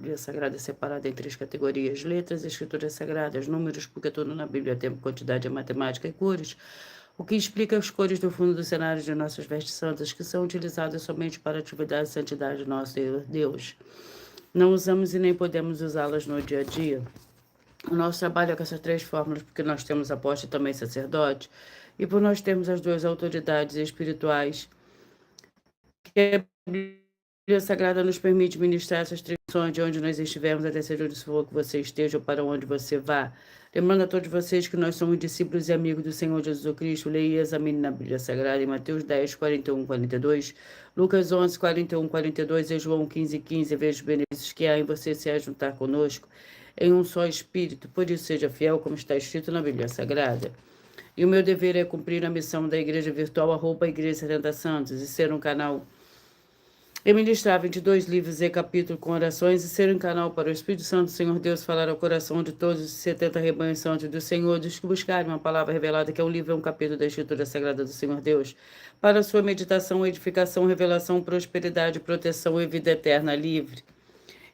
Bíblia Sagrada é separada em 3 categorias: letras, escrituras sagradas, números, porque tudo na Bíblia tem quantidade, é matemática e cores, o que explica as cores do fundo do cenário de nossas vestes santas, que são utilizadas somente para a atividade e santidade de nosso Deus. Não usamos e nem podemos usá-las no dia a dia. O nosso trabalho é com essas 3 fórmulas, porque nós temos apóstolo e também sacerdote, e por nós termos as 2 autoridades espirituais, que a Bíblia Sagrada nos permite ministrar essas tradições de onde nós estivermos, até seja onde for que você esteja ou para onde você vá. Lembrando a todos vocês que nós somos discípulos e amigos do Senhor Jesus Cristo. Leia e examine na Bíblia Sagrada em Mateus 10, 41, 42, Lucas 11, 41, 42 e João 15, 15. Veja os benefícios que há em você se ajuntar conosco em um só Espírito. Por isso, seja fiel, como está escrito na Bíblia Sagrada. E o meu dever é cumprir a missão da Igreja Virtual, @Igreja 70 Santos, e ser um canal e ministrar 22 livros e capítulos com orações e ser um canal para o Espírito Santo do Senhor Deus falar ao coração de todos os 70 rebanhos santos do Senhor, dos que buscarem uma palavra revelada, que é um livro e um capítulo da Escritura Sagrada do Senhor Deus, para a sua meditação, edificação, revelação, prosperidade, proteção e vida eterna livre.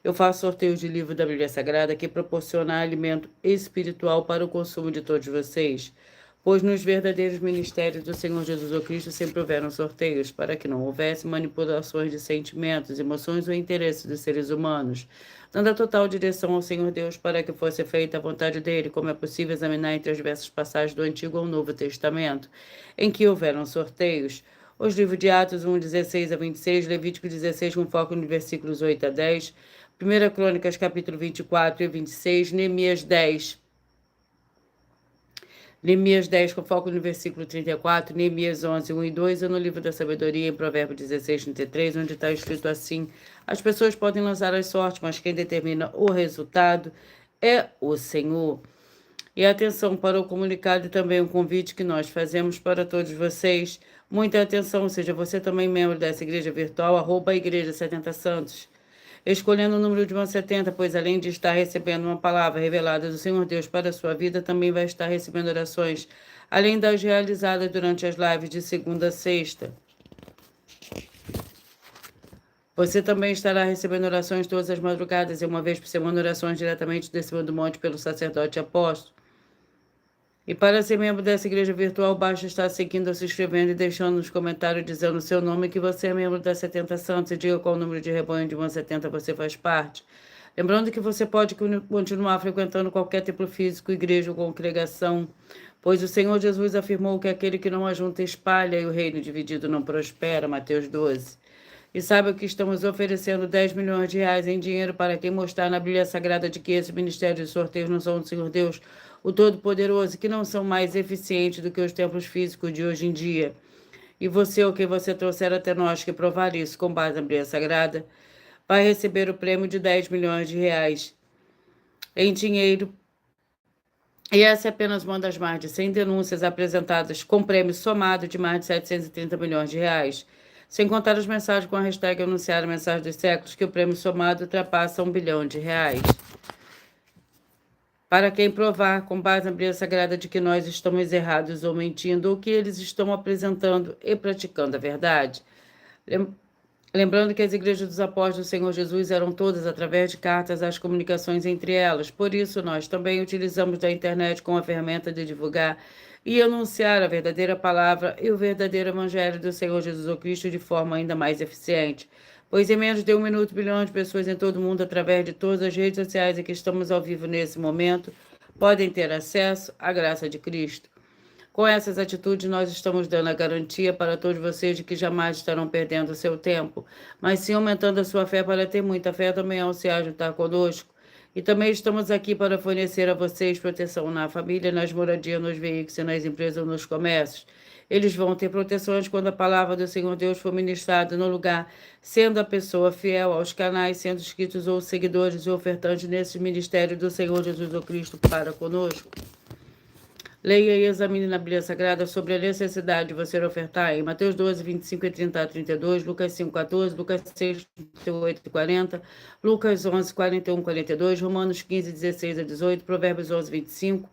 Eu faço sorteios de livro da Bíblia Sagrada que proporciona alimento espiritual para o consumo de todos vocês, pois nos verdadeiros ministérios do Senhor Jesus Cristo sempre houveram sorteios, para que não houvesse manipulações de sentimentos, emoções ou interesses dos seres humanos, dando a total direção ao Senhor Deus para que fosse feita a vontade dele, como é possível examinar entre as diversas passagens do Antigo ou Novo Testamento, em que houveram sorteios. Os livros de Atos 1, 16 a 26, Levítico 16, com foco nos versículos 8 a 10, 1 Crônicas, capítulo 24 e 26, Neemias 10, com foco no versículo 34, Neemias 11, 1 e 2, e no livro da sabedoria, em Provérbios 16, 33, onde está escrito assim: as pessoas podem lançar as sortes, mas quem determina o resultado é o Senhor. E atenção para o comunicado e também o convite que nós fazemos para todos vocês. Muita atenção, seja você também membro dessa igreja virtual, @Igreja 70 Santos, escolhendo o número de 170, pois além de estar recebendo uma palavra revelada do Senhor Deus para a sua vida, também vai estar recebendo orações, além das realizadas durante as lives de segunda a sexta. Você também estará recebendo orações todas as madrugadas e uma vez por semana orações diretamente de cima do monte pelo sacerdote apóstolo. E para ser membro dessa igreja virtual, basta estar seguindo, se inscrevendo e deixando nos comentários dizendo o seu nome, que você é membro da 70 Santos, e diga qual número de rebanho de 170 você faz parte. Lembrando que você pode continuar frequentando qualquer templo físico, igreja ou congregação, pois o Senhor Jesus afirmou que aquele que não ajunta espalha e o reino dividido não prospera, Mateus 12. E saiba que estamos oferecendo 10 milhões de reais em dinheiro para quem mostrar na Bíblia Sagrada de que esse ministério de sorteios não são do Senhor Deus, o Todo-Poderoso, que não são mais eficientes do que os templos físicos de hoje em dia. E você, ou quem você trouxer até nós que provar isso com base na Bíblia Sagrada, vai receber o prêmio de 10 milhões de reais em dinheiro. E essa é apenas uma das mais de 100 denúncias apresentadas com prêmio somado de mais de 730 milhões de reais. Sem contar as mensagens com a hashtag anunciar a mensagem dos séculos, que o prêmio somado ultrapassa 1 bilhão de reais. Para quem provar, com base na Bíblia Sagrada, de que nós estamos errados ou mentindo, ou que eles estão apresentando e praticando a verdade. Lembrando que as igrejas dos apóstolos do Senhor Jesus eram todas através de cartas, as comunicações entre elas. Por isso, nós também utilizamos da internet como a ferramenta de divulgar e anunciar a verdadeira palavra e o verdadeiro evangelho do Senhor Jesus Cristo de forma ainda mais eficiente. Pois em menos de 1 minuto, bilhões de pessoas em todo o mundo, através de todas as redes sociais em que estamos ao vivo nesse momento, podem ter acesso à graça de Cristo. Com essas atitudes, nós estamos dando a garantia para todos vocês de que jamais estarão perdendo o seu tempo, mas sim aumentando a sua fé para ter muita fé também ao se ajuntar conosco. E também estamos aqui para fornecer a vocês proteção na família, nas moradias, nos veículos, nas empresas ou nos comércios. Eles vão ter proteções quando a palavra do Senhor Deus for ministrada no lugar, sendo a pessoa fiel aos canais, sendo inscritos ou seguidores e ofertantes nesse ministério do Senhor Jesus Cristo para conosco. Leia e examine na Bíblia Sagrada sobre a necessidade de você ofertar em Mateus 12, 25 e 30 a 32, Lucas 5, 14, Lucas 6, 38 e 40, Lucas 11, 41 e 42, Romanos 15, 16 a 18, Provérbios 11, 25.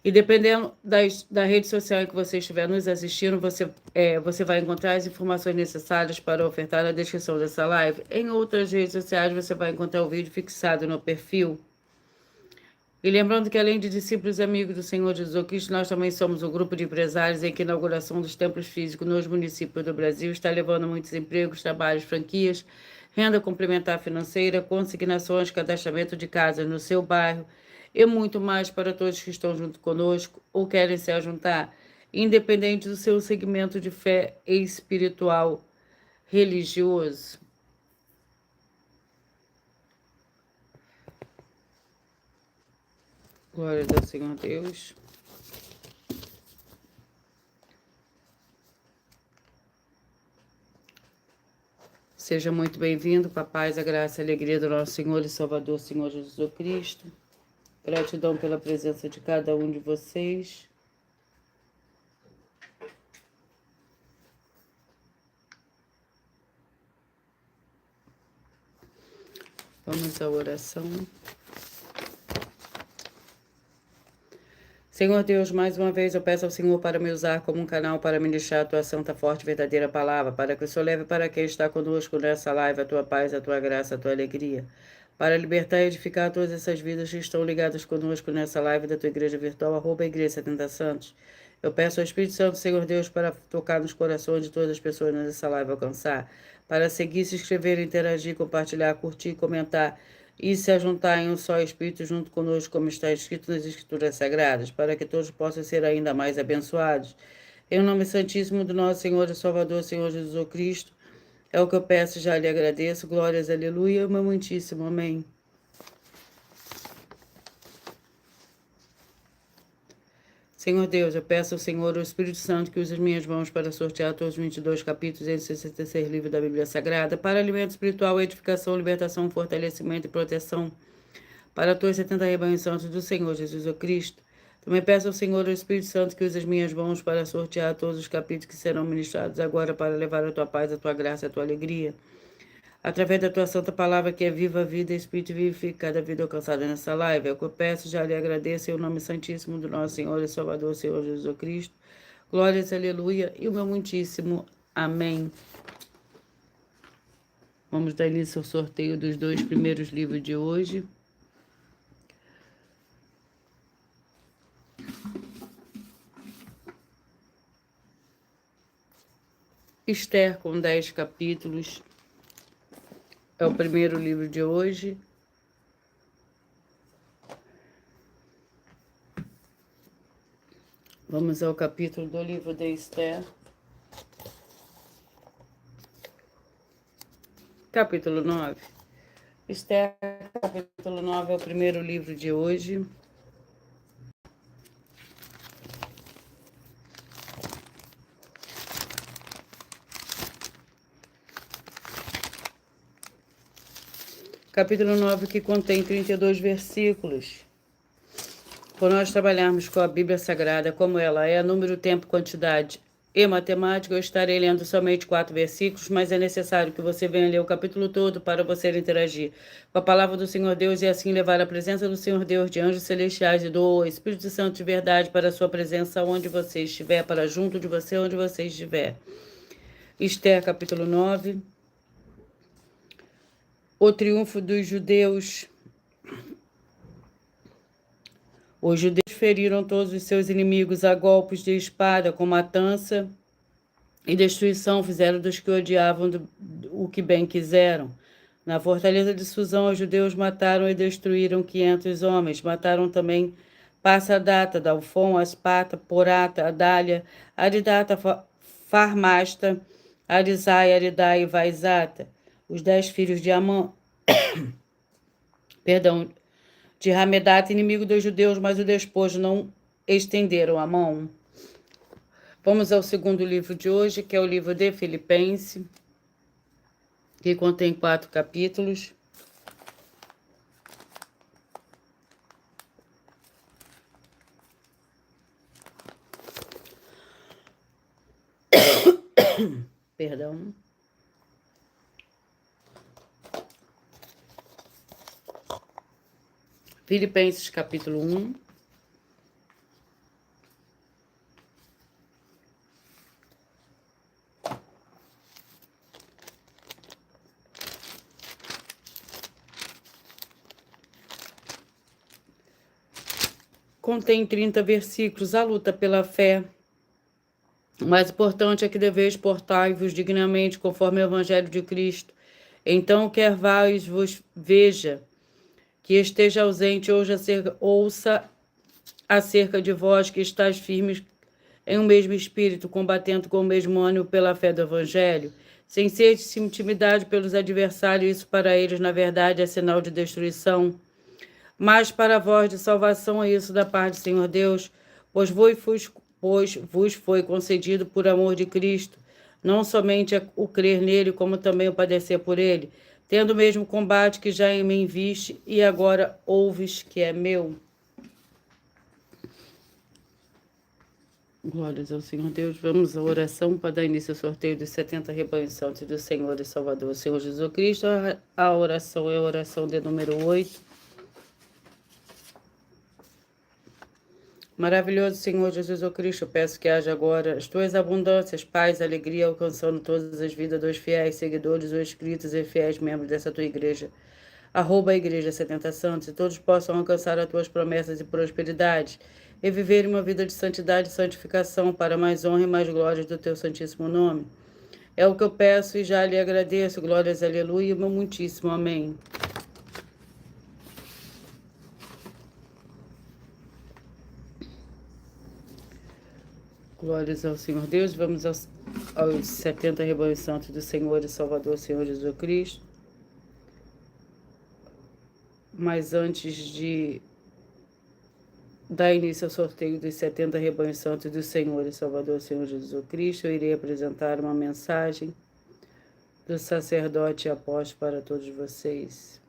E dependendo da rede social em que você estiver nos assistindo, você vai encontrar as informações necessárias para ofertar na descrição dessa live. Em outras redes sociais, você vai encontrar o vídeo fixado no perfil. E lembrando que, além de discípulos e amigos do Senhor Jesus Cristo, nós também somos um grupo de empresários em que a inauguração dos templos físicos nos municípios do Brasil está levando muitos empregos, trabalhos, franquias, renda complementar financeira, consignações, cadastramento de casas no seu bairro e muito mais para todos que estão junto conosco ou querem se ajuntar, independente do seu segmento de fé espiritual religioso. Glória ao Senhor Deus. Seja muito bem-vindo com a paz, a graça e a alegria do nosso Senhor e Salvador, Senhor Jesus Cristo. Gratidão pela presença de cada um de vocês. Vamos à oração. Senhor Deus, mais uma vez eu peço ao Senhor para me usar como um canal para ministrar a tua santa, forte e verdadeira palavra, para que o Senhor leve para quem está conosco nessa live a tua paz, a tua graça, a tua alegria, para libertar e edificar todas essas vidas que estão ligadas conosco nessa live da tua igreja virtual, @igreja 70 Santos. Eu peço ao Espírito Santo, Senhor Deus, para tocar nos corações de todas as pessoas nessa live alcançar, para seguir, se inscrever, interagir, compartilhar, curtir, comentar e se ajuntar em um só Espírito junto conosco, como está escrito nas Escrituras Sagradas, para que todos possam ser ainda mais abençoados. Em nome santíssimo do nosso Senhor e Salvador, Senhor Jesus Cristo, é o que eu peço e já lhe agradeço. Glórias, aleluia, meu muitíssimo amém. Senhor Deus, eu peço ao Senhor, o Espírito Santo, que use as minhas mãos para sortear todos os 22 capítulos e 66 livros da Bíblia Sagrada, para alimento espiritual, edificação, libertação, fortalecimento e proteção para todos os 70 rebanhos santos do Senhor Jesus Cristo. Também peço ao Senhor, o Espírito Santo, que use as minhas mãos para sortear todos os capítulos que serão ministrados agora, para levar a tua paz, a tua graça e a tua alegria. Através da tua santa palavra, que é viva, vida e Espírito vivifica cada vida alcançada nessa live. É o que eu peço, já lhe agradeço, em nome santíssimo do nosso Senhor e Salvador, Senhor Jesus Cristo. Glórias, aleluia, e o meu muitíssimo amém. Vamos dar início ao sorteio dos 2 primeiros livros de hoje. Esther, com 10 capítulos. É o primeiro livro de hoje. Vamos ao capítulo do livro de Esther. Capítulo 9. Esther, capítulo 9, é o primeiro livro de hoje. Capítulo 9, que contém 32 versículos. Por nós trabalharmos com a Bíblia Sagrada como ela é, número, tempo, quantidade e matemática, eu estarei lendo somente 4 versículos, mas é necessário que você venha ler o capítulo todo para você interagir com a palavra do Senhor Deus e assim levar a presença do Senhor Deus, de anjos celestiais e do Espírito Santo de verdade para a sua presença onde você estiver, para junto de você onde você estiver. Esther, capítulo 9. O triunfo dos judeus. Os judeus feriram todos os seus inimigos a golpes de espada, com matança e destruição, fizeram dos que odiavam o que bem quiseram. Na fortaleza de Susã, os judeus mataram e destruíram 500 homens. Mataram também Passadata, Dalfon, Aspata, Porata, Adália, Aridata, Farmasta, Arizai, Aridai e Vaizata. Os 10 filhos de Amã, de Ramedata, inimigo dos judeus, mas o despojo não estenderam a mão. Vamos ao segundo livro de hoje, que é o livro de Filipenses, que contém 4 capítulos. Perdão. Filipenses, capítulo 1. contém 30 versículos. A luta pela fé. O mais importante é que deveis portai-vos dignamente conforme o Evangelho de Cristo. Então, quer vos veja que esteja ausente, ouça acerca de vós que estáis firmes em um mesmo espírito, combatendo com o mesmo ânimo pela fé do Evangelho, sem ser de intimidade pelos adversários, isso para eles, na verdade, é sinal de destruição, mas para vós de salvação é isso da parte do Senhor Deus, pois vos foi concedido por amor de Cristo, não somente o crer nele, como também o padecer por ele, tendo o mesmo combate que já em mim viste e agora ouves que é meu. Glórias ao Senhor Deus. Vamos à oração para dar início ao sorteio dos 70 rebanhos santos do Senhor e Salvador, Senhor Jesus Cristo. A oração é a oração de número 8. Maravilhoso Senhor Jesus Cristo, peço que haja agora as tuas abundâncias, paz, alegria, alcançando todas as vidas dos fiéis seguidores ou inscritos e fiéis membros dessa tua igreja. Arroba a igreja 70 santos, e todos possam alcançar as tuas promessas e prosperidade, e viver uma vida de santidade e santificação para mais honra e mais glórias do teu santíssimo nome. É o que eu peço e já lhe agradeço. Glórias, aleluia, meu muitíssimo amém. Glórias ao Senhor Deus. Vamos aos 70 rebanhos santos do Senhor e Salvador, Senhor Jesus Cristo. Mas antes de dar início ao sorteio dos 70 rebanhos santos do Senhor e Salvador, Senhor Jesus Cristo, eu irei apresentar uma mensagem do sacerdote e apóstolo para todos vocês.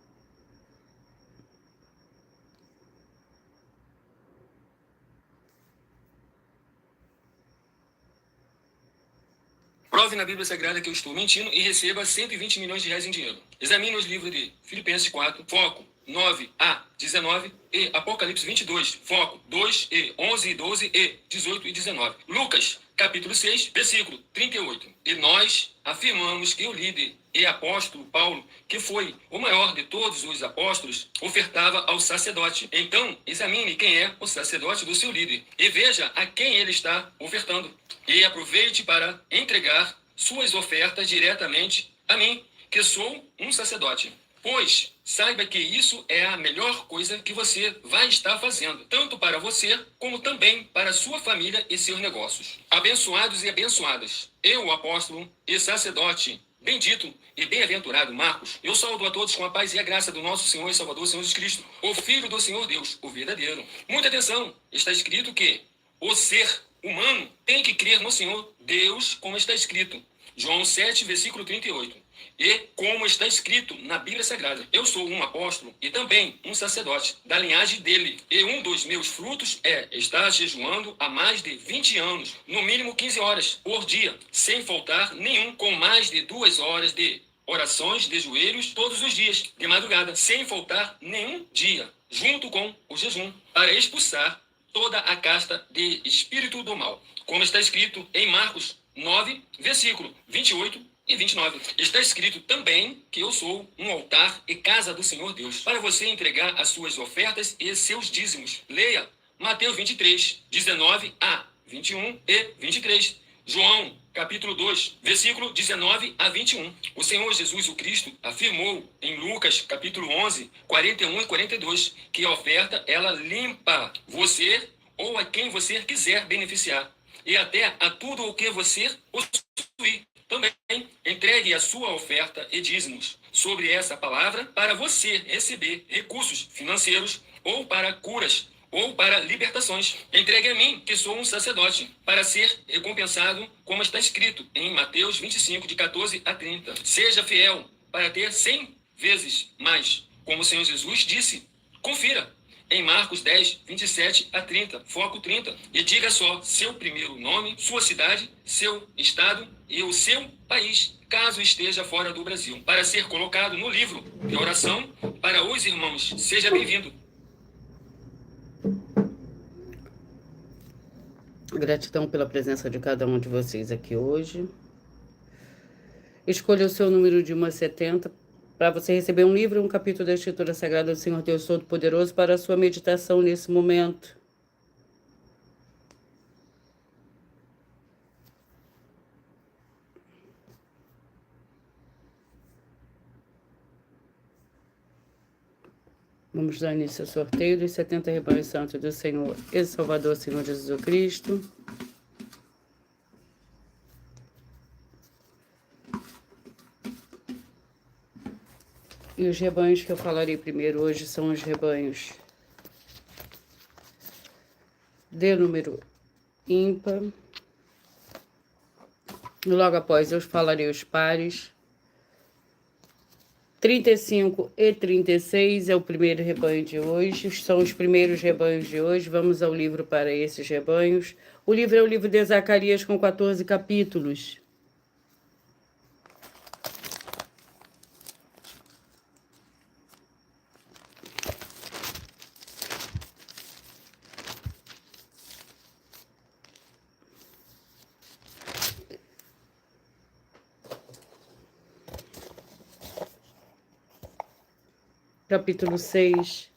Prove na Bíblia Sagrada que eu estou mentindo e receba 120 milhões de reais em dinheiro. Examine os livros de Filipenses 4, foco 9 a 19 e Apocalipse 22, foco 2 e 11 e 12 e 18 e 19. Lucas, capítulo 6, versículo 38. E nós afirmamos que o líder e apóstolo Paulo, que foi o maior de todos os apóstolos, ofertava ao sacerdote. Então, examine quem é o sacerdote do seu líder e veja a quem ele está ofertando. E aproveite para entregar suas ofertas diretamente a mim, que sou um sacerdote. Pois saiba que isso é a melhor coisa que você vai estar fazendo, tanto para você, como também para sua família e seus negócios. Abençoados e abençoadas, eu, apóstolo e sacerdote, bendito e bem-aventurado Marcos, eu saúdo a todos com a paz e a graça do nosso Senhor e Salvador, Senhor Jesus Cristo, o Filho do Senhor Deus, o verdadeiro. Muita atenção, está escrito que o ser humano tem que crer no Senhor Deus, como está escrito. João 7, versículo 38. E como está escrito na Bíblia Sagrada, eu sou um apóstolo e também um sacerdote da linhagem dele. E um dos meus frutos é estar jejuando há mais de 20 anos, no mínimo 15 horas por dia, sem faltar nenhum, com mais de 2 horas de orações de joelhos todos os dias, de madrugada, sem faltar nenhum dia, junto com o jejum, para expulsar toda a casta de espírito do mal. Como está escrito em Marcos 9, versículo 28 e 29. Está escrito também que eu sou um altar e casa do Senhor Deus, para você entregar as suas ofertas e seus dízimos. Leia Mateus 23, 19 a 21 e 23. João, capítulo 2, versículo 19 a 21. O Senhor Jesus o Cristo afirmou em Lucas, capítulo 11, 41 e 42, que a oferta, ela limpa você ou a quem você quiser beneficiar, e até a tudo o que você possui. Também entregue a sua oferta e dízimos sobre essa palavra para você receber recursos financeiros ou para curas ou para libertações. Entregue a mim, que sou um sacerdote, para ser recompensado, como está escrito em Mateus 25, de 14 a 30. Seja fiel para ter 100 vezes mais, como o Senhor Jesus disse. Confira em Marcos 10, 27 a 30, foco 30. E diga só seu primeiro nome, sua cidade, seu estado e o seu país, caso esteja fora do Brasil, para ser colocado no livro de oração para os irmãos. Seja bem-vindo. Gratidão pela presença de cada um de vocês aqui hoje. Escolha o seu número de 1 a 70 para você receber um livro e um capítulo da Escritura Sagrada do Senhor Deus Todo-Poderoso para a sua meditação nesse momento. Vamos dar início ao sorteio dos 70 rebanhos santos do Senhor e Salvador, Senhor Jesus Cristo. E os rebanhos que eu falarei primeiro hoje são os rebanhos de número ímpar. Logo após eu falarei os pares. 35 e 36 é o primeiro rebanho de hoje, são os primeiros rebanhos de hoje. Vamos ao livro para esses rebanhos. O livro é o livro de Zacarias com 14 capítulos. Capítulo 6,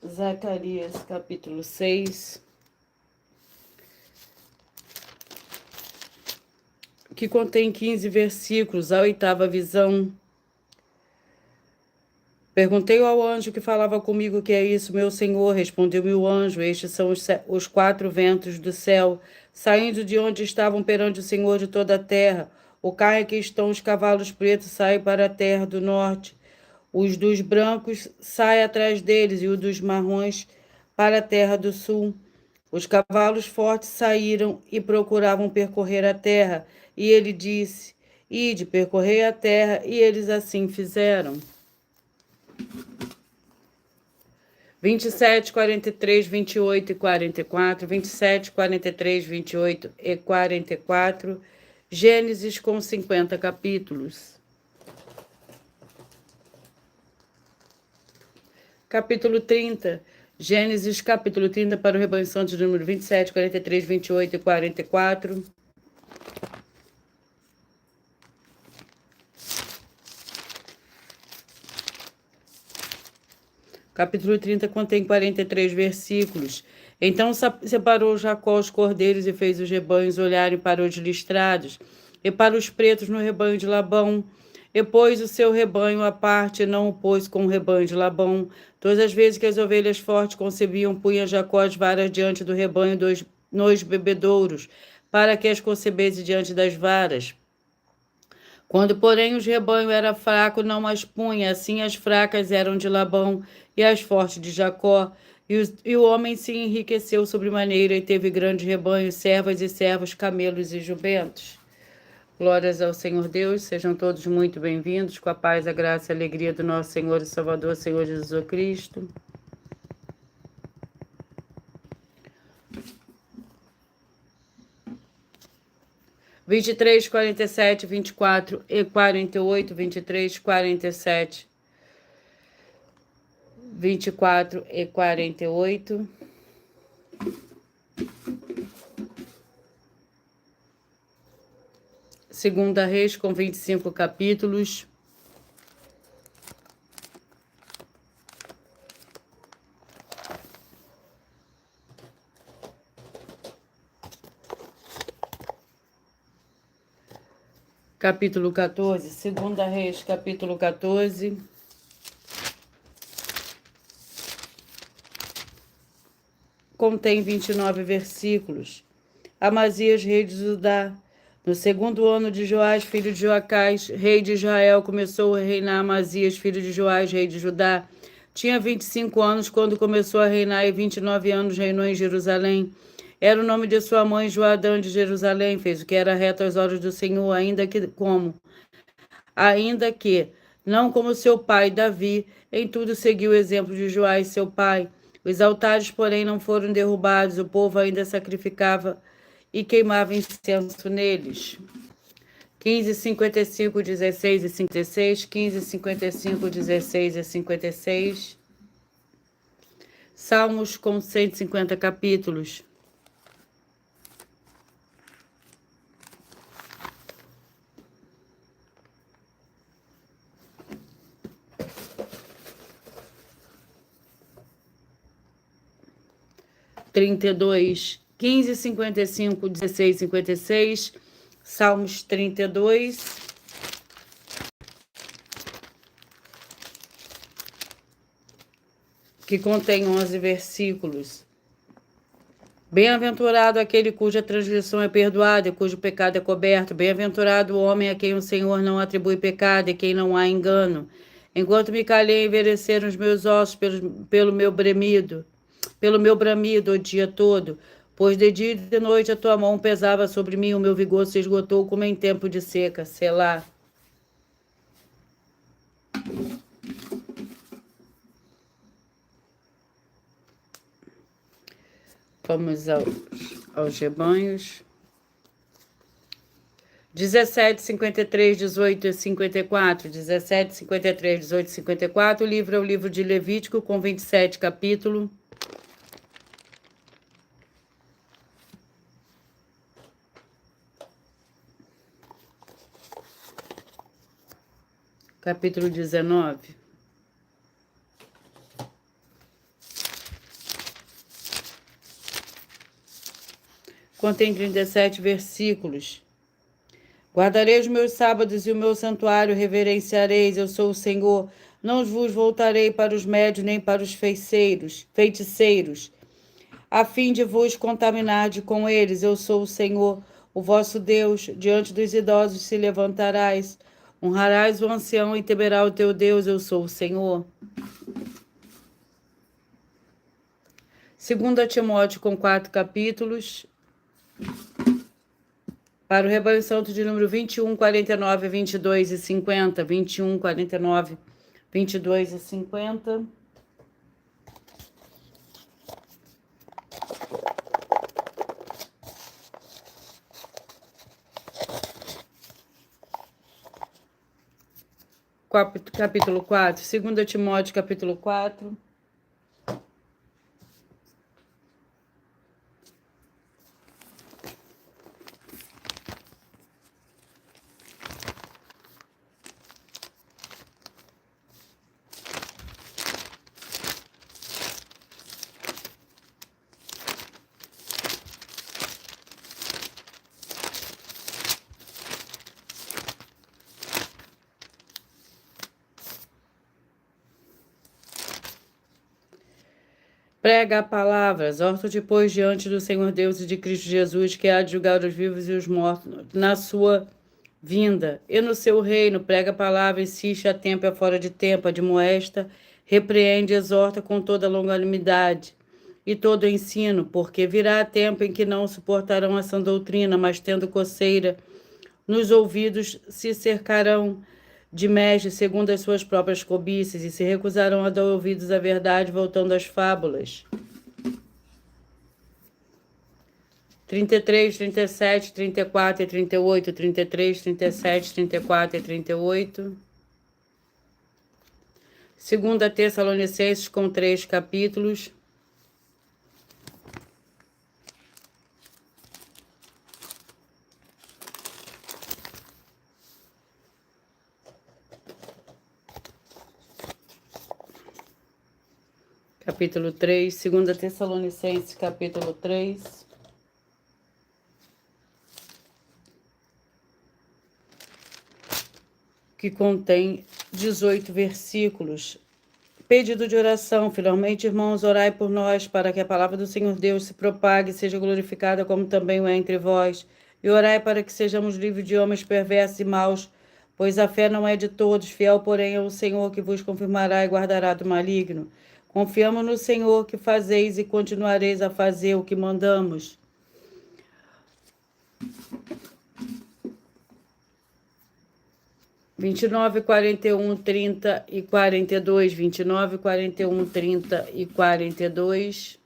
Zacarias, capítulo 6, que contém 15 versículos, a oitava visão. Perguntei ao anjo que falava comigo: que é isso, meu senhor? Respondeu-me o anjo: estes são os 4 ventos do céu, saindo de onde estavam perante o Senhor de toda a terra. O carro em que estão os cavalos pretos sai para a terra do norte. Os dos brancos saem atrás deles, e os dos marrons para a terra do sul. Os cavalos fortes saíram e procuravam percorrer a terra. E ele disse: ide, percorrei a terra, e eles assim fizeram. 27, 43, 28 e 44, 27, 43, 28 e 44, Gênesis com 50 capítulos. Capítulo 30, Gênesis, capítulo 30 para o rebanho santo de número 27, 43, 28 e 44. Capítulo 30 contém 43 versículos. Então separou Jacó os cordeiros e fez os rebanhos olharem para os listrados e para os pretos no rebanho de Labão. E pôs o seu rebanho à parte, e não o pôs com o rebanho de Labão. Todas as vezes que as ovelhas fortes concebiam, punha Jacó as varas diante do rebanho nos bebedouros, para que as concebesse diante das varas. Quando, porém, o rebanho era fraco, não as punha, assim as fracas eram de Labão e as fortes de Jacó. E o homem se enriqueceu sobremaneira e teve grande rebanho, servas e servos, camelos e jumentos. Glórias ao Senhor Deus, sejam todos muito bem-vindos, com a paz, a graça e a alegria do nosso Senhor e Salvador, Senhor Jesus Cristo. Vinte e três, 47, 24 e 48, 23, 47, 24 e 48. Segunda Reis com 25 capítulos. Capítulo 14, Segunda Reis, capítulo 14. Contém 29 versículos. Amazias, rei de Judá. No segundo ano de Joás, filho de Joacás, rei de Israel, começou a reinar Amazias, filho de Joás, rei de Judá. Tinha 25 anos quando começou a reinar, e 29 anos reinou em Jerusalém. Era o nome de sua mãe Joadã de Jerusalém. Fez o que era reto aos olhos do Senhor, ainda que, não como seu pai Davi, em tudo seguiu o exemplo de Joás, seu pai. Os altares, porém, não foram derrubados, o povo ainda sacrificava e queimava incenso neles. 15, 55, 16 e 56, 15, 55, 16 e 56. Salmos com 150 capítulos. Trinta e dois, 15, 55, 16, 56, Salmos 32. que contém 11 versículos. Bem-aventurado aquele cuja transgressão é perdoada e cujo pecado é coberto. Bem-aventurado o homem a quem o Senhor não atribui pecado e quem não há engano. Enquanto me calhei, envelheceram os meus ossos pelo meu bramido o dia todo. Pois de dia e de noite a tua mão pesava sobre mim, o meu vigor se esgotou como em tempo de seca. Selá. Vamos aos rebanhos. 17, 53, 18 e 54. 17, 53, 18 e 54. O livro é o livro de Levítico, com 27 capítulos. Capítulo 19. Contém 37 versículos. Guardarei os meus sábados e o meu santuário reverenciareis, eu sou o Senhor. Não vos voltarei para os médios nem para os feiticeiros, a fim de vos contaminar com eles. Eu sou o Senhor, o vosso Deus. Diante dos idosos se levantarás, honrarás o ancião e temerá o teu Deus. Eu sou o Senhor. 2 Timóteo, com 4 capítulos. Para o rebanho santo de número 21, 49, 22 e 50. 21, 49, 22 e 50. Capítulo 4. 2 Timóteo, capítulo 4. Prega a palavra, exorta-te, pois, diante do Senhor Deus e de Cristo Jesus, que há de julgar os vivos e os mortos na sua vinda. E no seu reino, prega a palavra, insiste a tempo e a fora de tempo, admoesta, repreende, exorta com toda longanimidade e todo ensino, porque virá tempo em que não suportarão essa doutrina, mas tendo coceira nos ouvidos, se cercarão de mestres segundo as suas próprias cobiças e se recusarão a dar ouvidos à verdade, voltando às fábulas. 33, 37, 34 e 38, 33, 37, 34 e 38. 2 Tessalonicenses, com 3 capítulos. Capítulo 3, 2 Tessalonicenses, capítulo 3. Que contém 18 versículos. Pedido de oração. Finalmente, irmãos, orai por nós, para que a palavra do Senhor Deus se propague e seja glorificada, como também o é entre vós. E orai para que sejamos livres de homens perversos e maus, pois a fé não é de todos. Fiel, porém, é o Senhor que vos confirmará e guardará do maligno. Confiamos no Senhor que fazeis e continuareis a fazer o que mandamos. Vinte e nove, 41, 30 e 42. 29, 41, 30 e 42.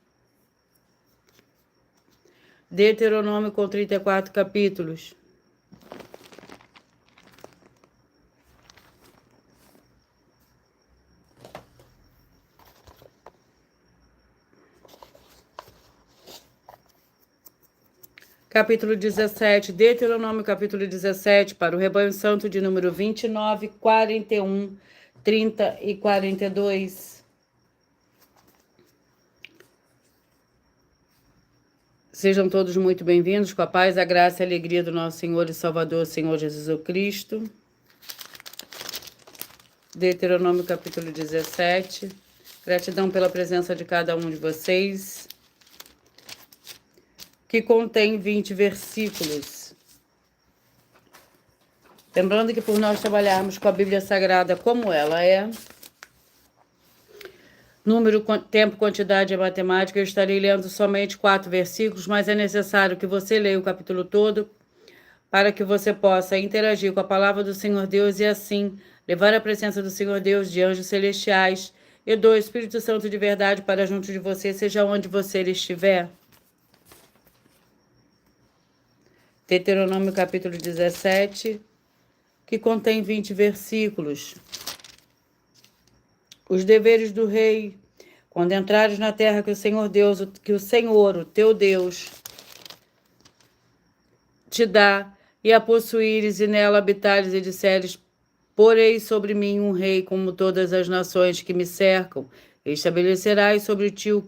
Deuteronômio, com 34 capítulos. Capítulo 17, Deuteronômio, capítulo 17, para o rebanho santo de número 29, 41, 30 e 42. Sejam todos muito bem-vindos, com a paz, a graça e a alegria do nosso Senhor e Salvador, Senhor Jesus Cristo. Deuteronômio, capítulo 17. Gratidão pela presença de cada um de vocês, que contém 20 versículos. Lembrando que por nós trabalharmos com a Bíblia Sagrada como ela é, número, tempo, quantidade e matemática, eu estarei lendo somente 4 versículos, mas é necessário que você leia o capítulo todo para que você possa interagir com a palavra do Senhor Deus e assim levar a presença do Senhor Deus, de anjos celestiais e do Espírito Santo de verdade para junto de você, seja onde você estiver. Deuteronômio capítulo 17, que contém 20 versículos. Os deveres do rei, quando entrares na terra que o Senhor, o teu Deus, te dá, e a possuíres e nela habitares e disseres, porei sobre mim um rei como todas as nações que me cercam, e estabelecerás sobre ti o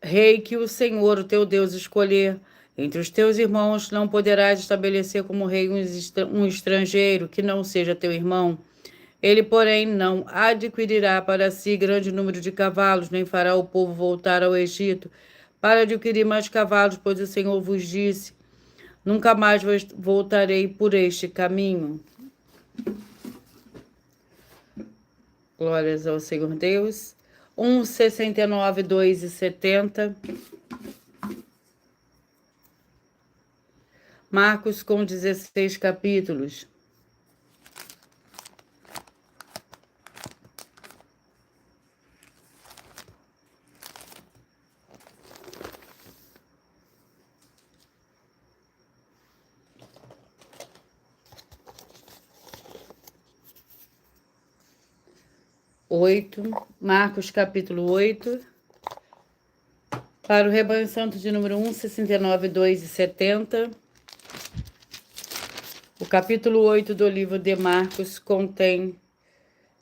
rei que o Senhor, o teu Deus, escolher. Entre os teus irmãos não poderás estabelecer como rei um estrangeiro que não seja teu irmão. Ele, porém, não adquirirá para si grande número de cavalos, nem fará o povo voltar ao Egito para adquirir mais cavalos, pois o Senhor vos disse, nunca mais voltarei por este caminho. Glórias ao Senhor Deus. 1:69, 2:70. Marcos com 16 capítulos. Marcos capítulo 8, para o rebanho santo de número 1:69, 2:70. O capítulo 8 do livro de Marcos contém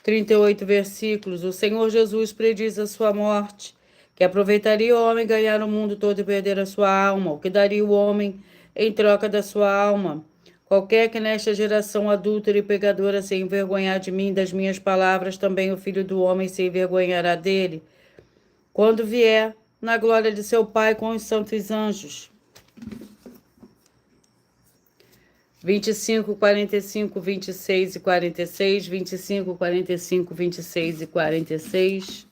38 versículos. O Senhor Jesus prediz a sua morte, que aproveitaria o homem ganhar o mundo todo e perder a sua alma, o que daria o homem em troca da sua alma. Qualquer que nesta geração adúltera e pecadora se envergonhar de mim, das minhas palavras, também o Filho do Homem se envergonhará dele, quando vier na glória de seu Pai com os santos anjos. 25, 45, 26 e 46, 25, 45, 26 e 46.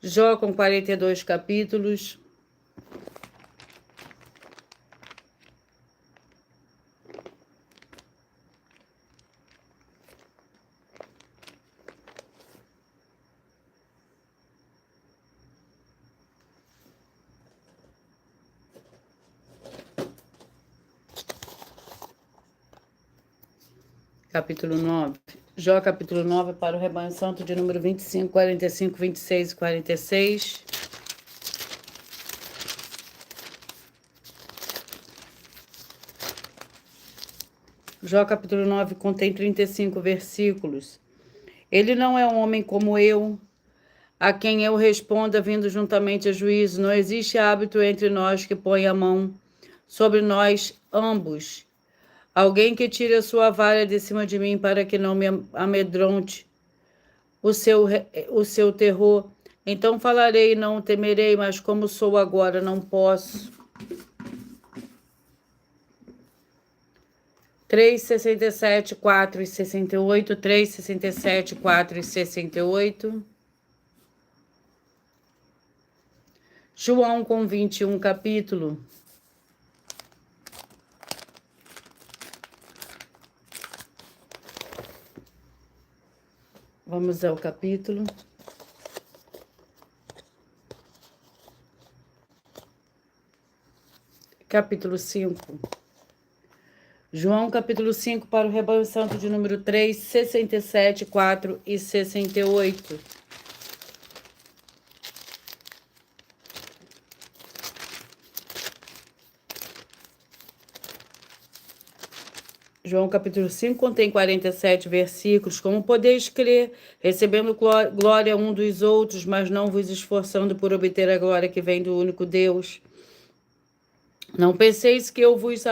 Jó com 42 capítulos. Capítulo 9. Jó, capítulo 9, para o rebanho santo de número 25, 45, 26 e 46. Jó, capítulo 9, contém 35 versículos. Ele não é um homem como eu, a quem eu responda vindo juntamente a juízo. Não existe hábito entre nós que ponha a mão sobre nós ambos. Alguém que tire a sua vara de cima de mim para que não me amedronte o seu terror. Então falarei e não temerei, mas como sou agora, não posso. 3:67, 4:68, 3:67, 4:68. João com 21 capítulo. Vamos ao capítulo. Capítulo 5. João, capítulo 5, para o rebanho santo de número 3, 67, 4 e 68. João capítulo 5 contém 47 versículos. Como podeis crer, recebendo glória um dos outros, mas não vos esforçando por obter a glória que vem do único Deus? Não penseis que eu vos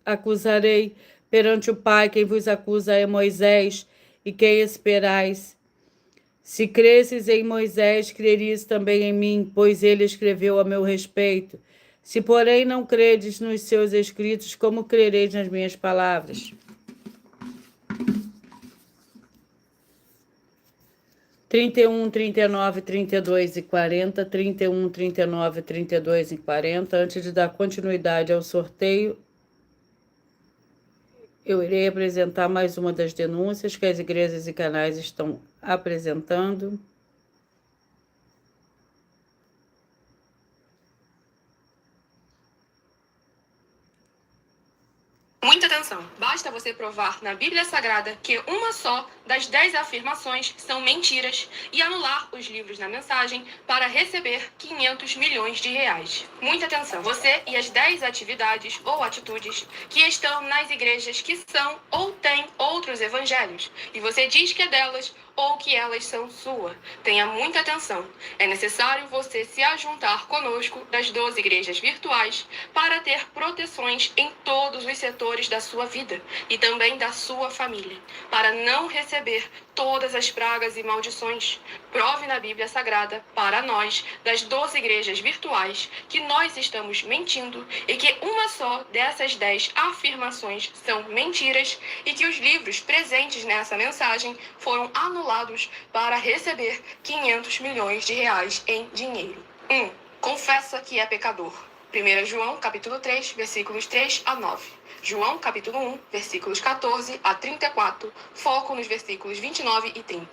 acusarei perante o Pai. Quem vos acusa é Moisés, e quem esperais Se cresces em Moisés, crerias também em mim, pois ele escreveu a meu respeito. Se, porém, não credes nos seus escritos, como crereis nas minhas palavras? 31, 39, 32 e 40, 31, 39, 32 e 40. Antes de dar continuidade ao sorteio, eu irei apresentar mais uma das denúncias que as igrejas e canais estão apresentando. Muita atenção! Basta você provar na Bíblia Sagrada que uma só das 10 afirmações são mentiras e anular os livros na mensagem para receber 500 milhões de reais. Muita atenção! Você e as 10 atividades ou atitudes que estão nas igrejas que são ou têm outros evangelhos e você diz que é delas ou que elas são sua. Tenha muita atenção. É necessário você se ajuntar conosco das 12 igrejas virtuais para ter proteções em todos os setores da sua vida e também da sua família, para não receber todas as pragas e maldições. Prove na Bíblia Sagrada para nós, das 12 igrejas virtuais, que nós estamos mentindo e que uma só dessas 10 afirmações são mentiras e que os livros presentes nessa mensagem foram anulados para receber 500 milhões de reais em dinheiro. 1. Confessa que é pecador. 1 João, capítulo 3, versículos 3 a 9. João, capítulo 1, versículos 14 a 34, foco nos versículos 29 e 30.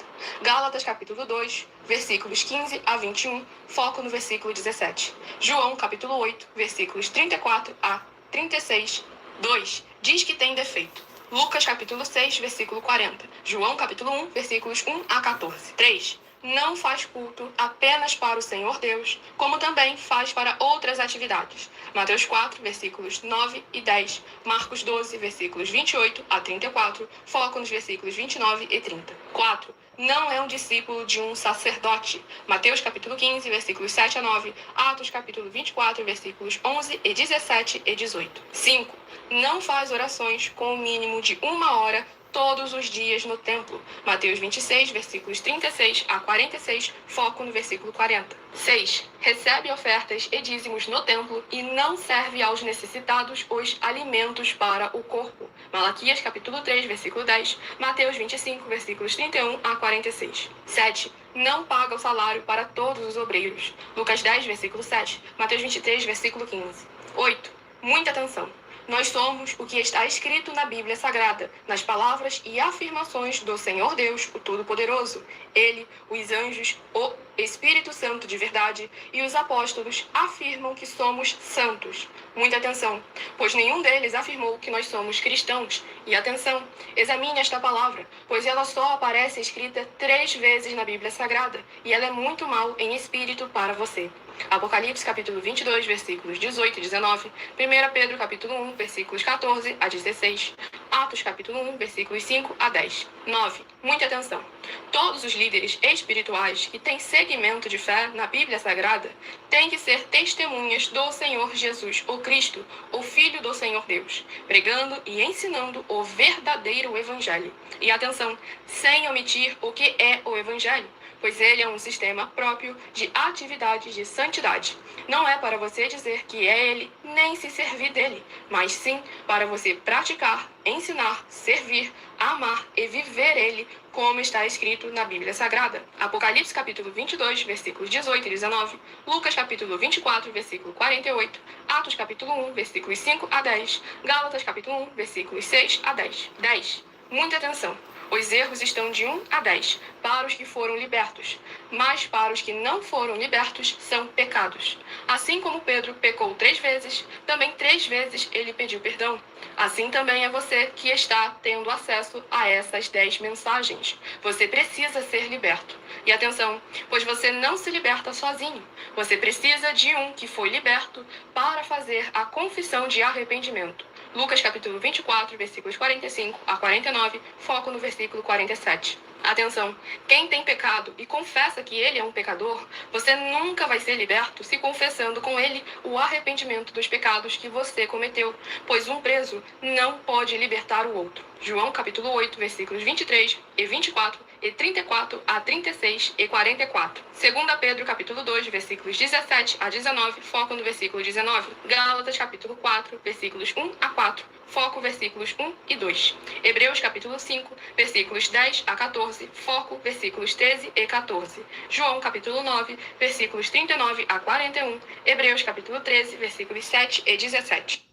Gálatas, capítulo 2, versículos 15 a 21, foco no versículo 17. João, capítulo 8, versículos 34 a 36. 2. Diz que tem defeito. Lucas, capítulo 6, versículo 40. João, capítulo 1, versículos 1 a 14. 3. Não faz culto apenas para o Senhor Deus, como também faz para outras atividades. Mateus 4, versículos 9 e 10. Marcos 12, versículos 28 a 34. Foco nos versículos 29 e 30. 4. Não é um discípulo de um sacerdote. Mateus capítulo 15, versículos 7 a 9. Atos capítulo 24, versículos 11 e 17 e 18. 5. Não faz orações com o mínimo de 1 hora todos os dias no templo. Mateus 26, versículos 36 a 46, foco no versículo 40. 6. Recebe ofertas e dízimos no templo e não serve aos necessitados os alimentos para o corpo. Malaquias capítulo 3, versículo 10, Mateus 25, versículos 31 a 46. 7. Não paga o salário para todos os obreiros. Lucas 10, versículo 7, Mateus 23, versículo 15. 8. Muita atenção! Nós somos o que está escrito na Bíblia Sagrada, nas palavras e afirmações do Senhor Deus, o Todo-Poderoso. Ele, os anjos, o Espírito Santo de verdade e os apóstolos afirmam que somos santos. Muita atenção, pois nenhum deles afirmou que nós somos cristãos. E atenção, examine esta palavra, pois ela só aparece escrita 3 vezes na Bíblia Sagrada, e ela é muito mal em espírito para você. Apocalipse capítulo 22, versículos 18 e 19. 1 Pedro capítulo 1, versículos 14 a 16. Atos capítulo 1, versículos 5 a 10. 9. Muita atenção. Todos os líderes espirituais que têm segmento de fé na Bíblia Sagrada têm que ser testemunhas do Senhor Jesus, o Cristo, o Filho do Senhor Deus, pregando e ensinando o verdadeiro Evangelho. E atenção, sem omitir o que é o Evangelho, pois ele é um sistema próprio de atividades de santidade. Não é para você dizer que é ele, nem se servir dele, mas sim para você praticar, ensinar, servir, amar e viver ele, como está escrito na Bíblia Sagrada. Apocalipse capítulo 22, versículos 18 e 19. Lucas capítulo 24, versículo 48. Atos capítulo 1, versículos 5 a 10. Gálatas capítulo 1, versículos 6 a 10. 10. Muita atenção! Os erros estão de 1 a 10 para os que foram libertos, mas para os que não foram libertos são pecados. Assim como Pedro pecou 3 vezes, também 3 vezes ele pediu perdão. Assim também é você que está tendo acesso a essas 10 mensagens. Você precisa ser liberto. E atenção, pois você não se liberta sozinho. Você precisa de um que foi liberto para fazer a confissão de arrependimento. Lucas capítulo 24, versículos 45 a 49, foco no versículo 47. Atenção, quem tem pecado e confessa que ele é um pecador, você nunca vai ser liberto se confessando com ele o arrependimento dos pecados que você cometeu, pois um preso não pode libertar o outro. João capítulo 8, versículos 23 e 24 e 34 a 36 e 44. 2 Pedro, capítulo 2, versículos 17 a 19, foco no versículo 19. Gálatas, capítulo 4, versículos 1 a 4, foco versículos 1 e 2. Hebreus, capítulo 5, versículos 10 a 14, foco versículos 13 e 14. João, capítulo 9, versículos 39 a 41. Hebreus, capítulo 13, versículos 7 e 17.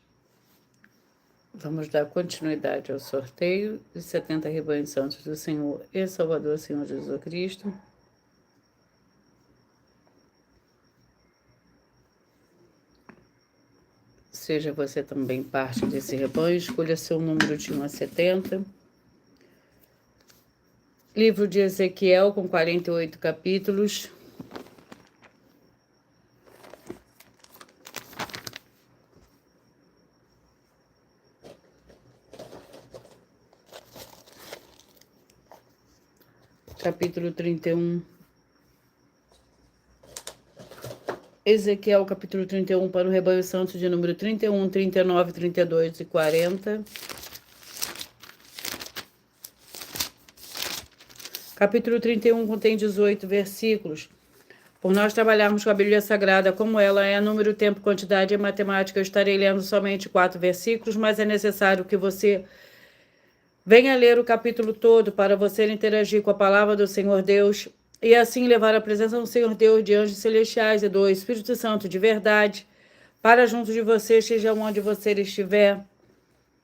Vamos dar continuidade ao sorteio dos 70 rebanhos santos do Senhor e Salvador Senhor Jesus Cristo. Seja você também parte desse rebanho, escolha seu número de 1 a 70. Livro de Ezequiel, com 48 capítulos. Capítulo 31. Ezequiel, capítulo 31, para o rebanho santo de número 31, 39, 32 e 40. Capítulo 31 contém 18 versículos. Por nós trabalharmos com a Bíblia Sagrada como ela é número, tempo, quantidade e matemática, eu estarei lendo somente 4 versículos, mas é necessário que você venha ler o capítulo todo para você interagir com a palavra do Senhor Deus e assim levar a presença do Senhor Deus, de anjos celestiais e do Espírito Santo de verdade, para junto de você, seja onde você estiver.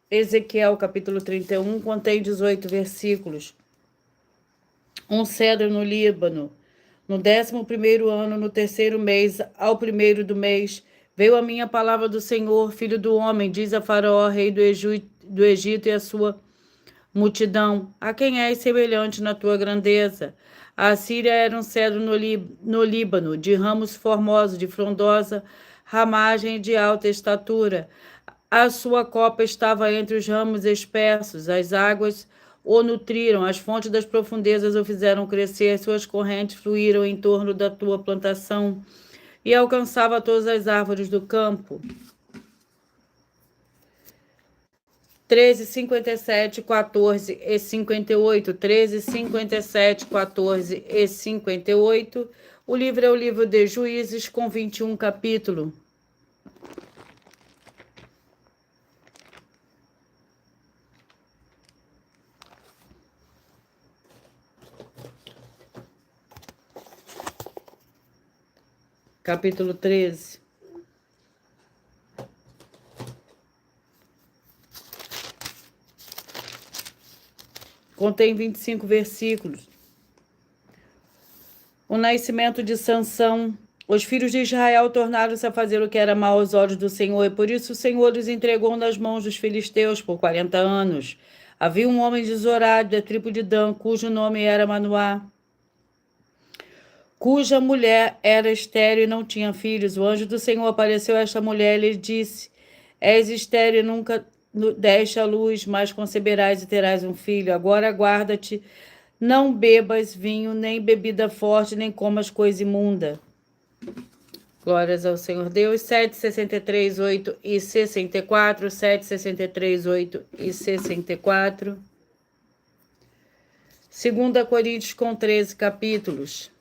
Ezequiel, capítulo 31, contém 18 versículos. Um cedro no Líbano. No 11º ano, no 3º mês, ao 1º do mês, veio a minha palavra do Senhor, filho do homem, diz a Faraó, rei do Egito, e a sua multidão: a quem és semelhante na tua grandeza? A Síria era um cedro no Líbano, de ramos formosos, de frondosa ramagem e de alta estatura. A sua copa estava entre os ramos espessos, as águas o nutriram, as fontes das profundezas o fizeram crescer, suas correntes fluíram em torno da tua plantação e alcançava todas as árvores do campo. 13, 57, 14 e 58. 13, 57, 14 e 58. O livro é o livro de Juízes, com 21 capítulos. Capítulo 13. Contém 25 versículos. O nascimento de Sansão. Os filhos de Israel tornaram-se a fazer o que era mal aos olhos do Senhor, e por isso o Senhor os entregou nas mãos dos filisteus por 40 anos. Havia um homem de Zorá, da tribo de Dan, cujo nome era Manoá, cuja mulher era estéril e não tinha filhos. O anjo do Senhor apareceu a esta mulher e lhe disse: és estéril e nunca deste à luz, mas conceberás e terás um filho. Agora guarda-te, não bebas vinho, nem bebida forte, nem comas coisa imunda. Glórias ao Senhor Deus. 7, 63, 8 e 64. 7, 63, 8 e 64. 2 Coríntios, com 13 capítulos.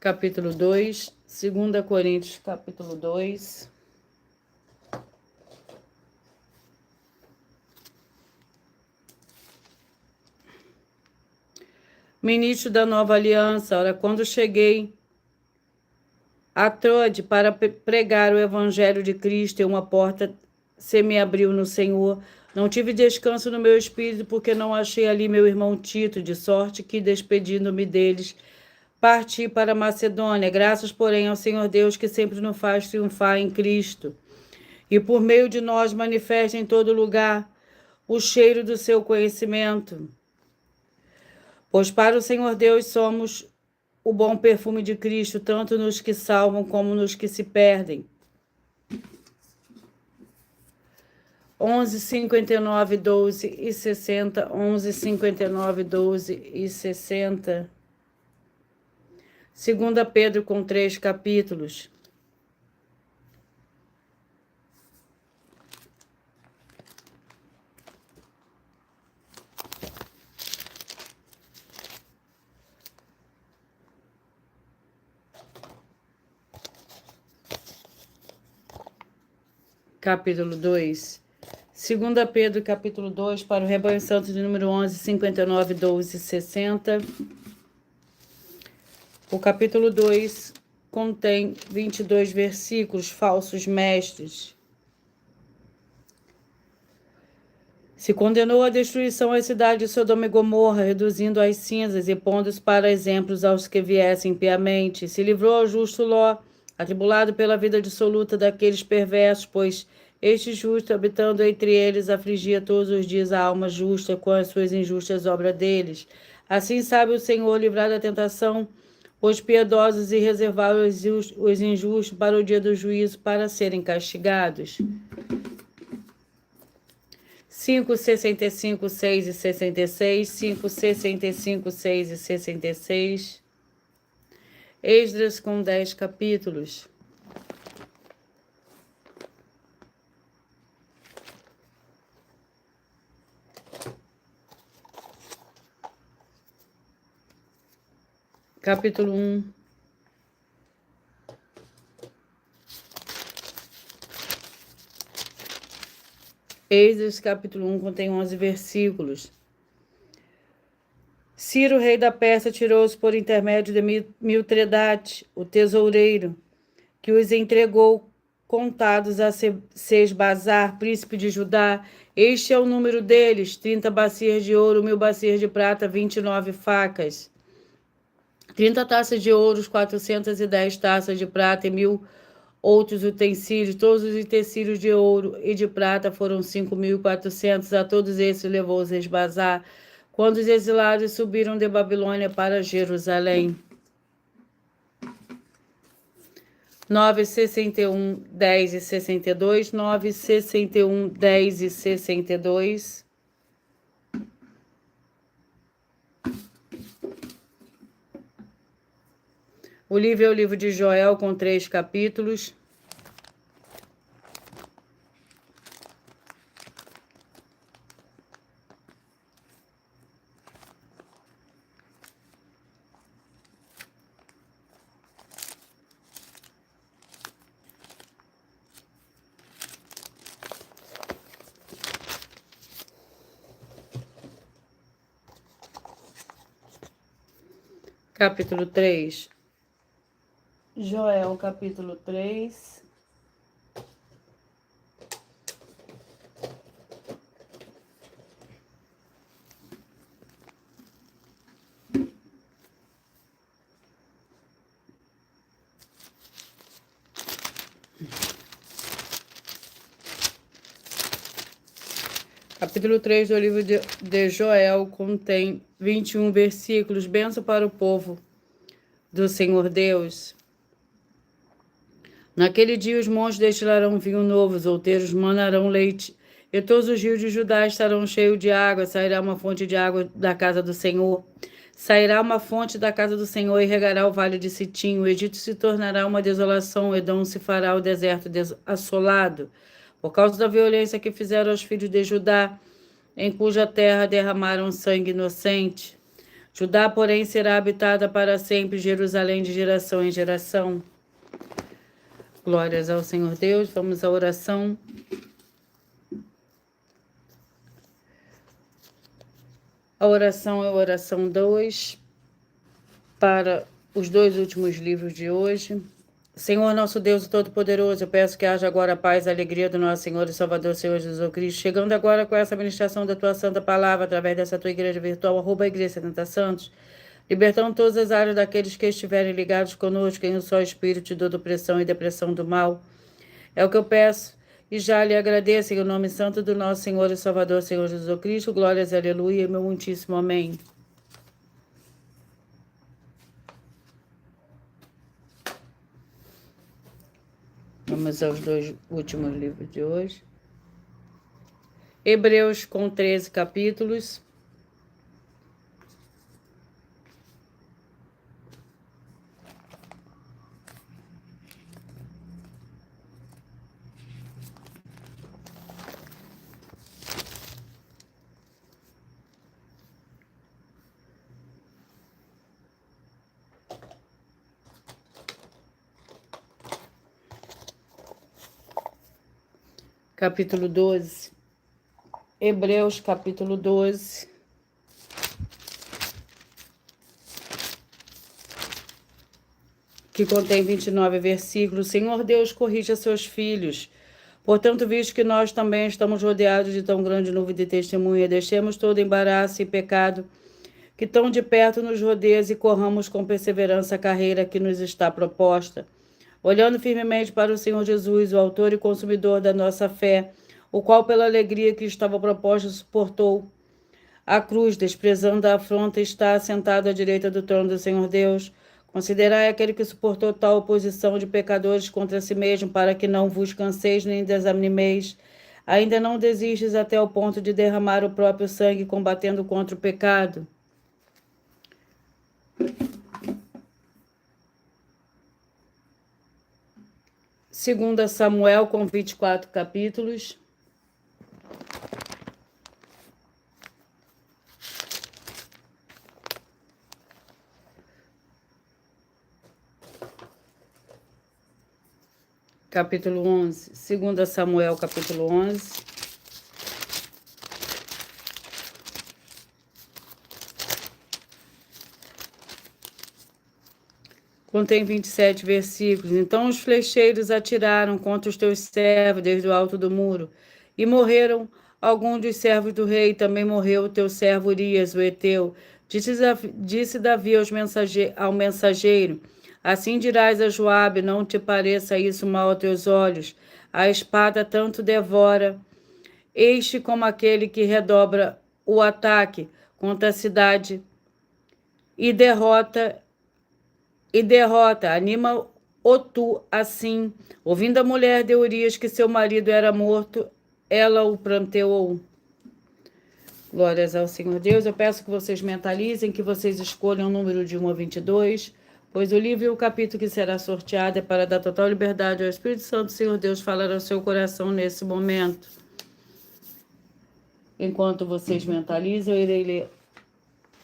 Capítulo 2, 2 Coríntios, capítulo 2. Ministro da Nova Aliança. Ora, quando cheguei a Troade para pregar o Evangelho de Cristo, e uma porta se me abriu no Senhor, não tive descanso no meu espírito, porque não achei ali meu irmão Tito, de sorte que, despedindo-me deles, parti para Macedônia, graças, porém, ao Senhor Deus, que sempre nos faz triunfar em Cristo, e por meio de nós manifesta em todo lugar o cheiro do seu conhecimento. Pois para o Senhor Deus somos o bom perfume de Cristo, tanto nos que salvam como nos que se perdem. 11, 59, 12 e 60. 11, 59, 12 e 60. 2 Pedro com 3 capítulos. Capítulo 2. 2 Pedro, capítulo 2, para o rebanho santo de número 11, 59, 12 e 60. O capítulo 2 contém 22 versículos, falsos mestres. Se condenou à destruição a cidade de Sodoma e Gomorra, reduzindo as cinzas e pondo-os para exemplos aos que viessem piamente. Se livrou ao justo Ló, atribulado pela vida dissoluta daqueles perversos, pois este justo, habitando entre eles, afligia todos os dias a alma justa com as suas injustas obras deles. Assim sabe o Senhor livrar da tentação os piedosos e reservar os injustos para o dia do juízo, para serem castigados. 5, 65, 6 e 66, 5, 65, 6 e 66. Esdras com 10 capítulos. Capítulo 1. Esdras, capítulo 1, contém 11 versículos. Ciro, rei da Pérsia, tirou-os por intermédio de Mitredate, o tesoureiro, que os entregou contados a Sesbazar, príncipe de Judá. Este é o número deles: 30 bacias de ouro, 1000 bacias de prata, 29 facas. 30 taças de ouro, 410 taças de prata e 1000 outros utensílios. Todos os utensílios de ouro e de prata foram 5.400. A todos esses levou Sesbazar, quando os exilados subiram de Babilônia para Jerusalém. 9, 61, 10 e 62. 9, 61, 10 e 62. O livro é o livro de Joel, com 3 capítulos. Capítulo 3. Joel, capítulo 3. Capítulo 3 do livro de Joel contém 21 versículos. Bênção para o povo do Senhor Deus. Naquele dia os montes destilarão vinho novo, os outeiros manarão leite, e todos os rios de Judá estarão cheios de água. Sairá uma fonte de água da casa do Senhor. Sairá uma fonte da casa do Senhor e regará o vale de Sitim. O Egito se tornará uma desolação, o Edom se fará o deserto assolado, por causa da violência que fizeram aos filhos de Judá, em cuja terra derramaram sangue inocente. Judá, porém, será habitada para sempre, Jerusalém de geração em geração. Glórias ao Senhor Deus. Vamos à oração. A oração é a oração 2 para os 2 últimos livros de hoje. Senhor, nosso Deus Todo-Poderoso, eu peço que haja agora a paz e a alegria do nosso Senhor e Salvador, Senhor Jesus Cristo, chegando agora com essa ministração da Tua Santa Palavra, através dessa Tua igreja virtual, @Igreja 70 Santos, libertando todas as áreas daqueles que estiverem ligados conosco em um só espírito de dor, opressão e depressão do mal. É o que eu peço e já lhe agradeço em nome santo do nosso Senhor e Salvador, Senhor Jesus Cristo. Glórias, aleluia, meu muitíssimo amém. Vamos aos 2 últimos livros de hoje. Hebreus com 13 capítulos. Capítulo 12. Hebreus, capítulo 12. Que contém 29 versículos. Senhor Deus, corrija seus filhos. Portanto, visto que nós também estamos rodeados de tão grande nuvem de testemunha, deixemos todo embaraço e pecado que tão de perto nos rodeia e corramos com perseverança a carreira que nos está proposta, olhando firmemente para o Senhor Jesus, o autor e consumidor da nossa fé, o qual pela alegria que estava proposta suportou a cruz, desprezando a afronta, está assentado à direita do trono do Senhor Deus. Considerai aquele que suportou tal oposição de pecadores contra si mesmo, para que não vos canseis nem desanimeis. Ainda não desistes até o ponto de derramar o próprio sangue, combatendo contra o pecado. Segunda Samuel, com 24 capítulos. Capítulo 11. Segunda Samuel, capítulo 11. Contém 27 versículos. Então os flecheiros atiraram contra os teus servos desde o alto do muro, e morreram alguns dos servos do rei. Também morreu o teu servo Urias, o heteu. Disse Davi ao mensageiro: assim dirás a Joabe: não te pareça isso mal aos teus olhos. A espada tanto devora este como aquele que redobra o ataque contra a cidade e derrota, anima-o tu assim. Ouvindo a mulher de Urias que seu marido era morto, ela o pranteou. Glórias ao Senhor Deus. Eu peço que vocês mentalizem, que vocês escolham o número de 1 a 22, pois o livro e o capítulo que será sorteado é para dar total liberdade ao Espírito Santo, Senhor Deus, falar ao seu coração nesse momento. Enquanto vocês mentalizam, eu irei ler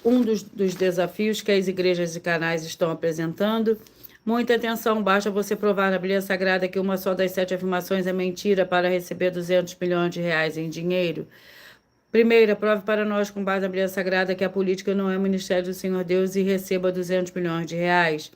um dos desafios que as igrejas e canais estão apresentando. Muita atenção, basta você provar na Bíblia Sagrada que uma só das 7 afirmações é mentira para receber 200 milhões de reais em dinheiro. Primeira, prove para nós com base na Bíblia Sagrada que a política não é o ministério do Senhor Deus e receba 200 milhões de reais.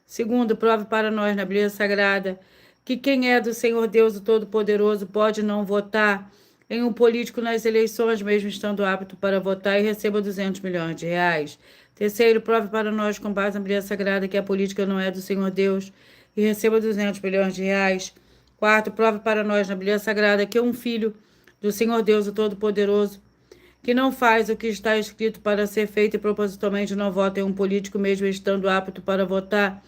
Segundo, prove para nós na Bíblia Sagrada que quem é do Senhor Deus, o Todo-Poderoso, pode não votar em um político nas eleições, mesmo estando apto para votar, e receba 200 milhões de reais. Terceiro, prove para nós, com base na Bíblia Sagrada, que a política não é do Senhor Deus e receba 200 milhões de reais. Quarto, prove para nós na Bíblia Sagrada que um filho do Senhor Deus, o Todo-Poderoso, que não faz o que está escrito para ser feito e propositalmente não vota em um político, mesmo estando apto para votar,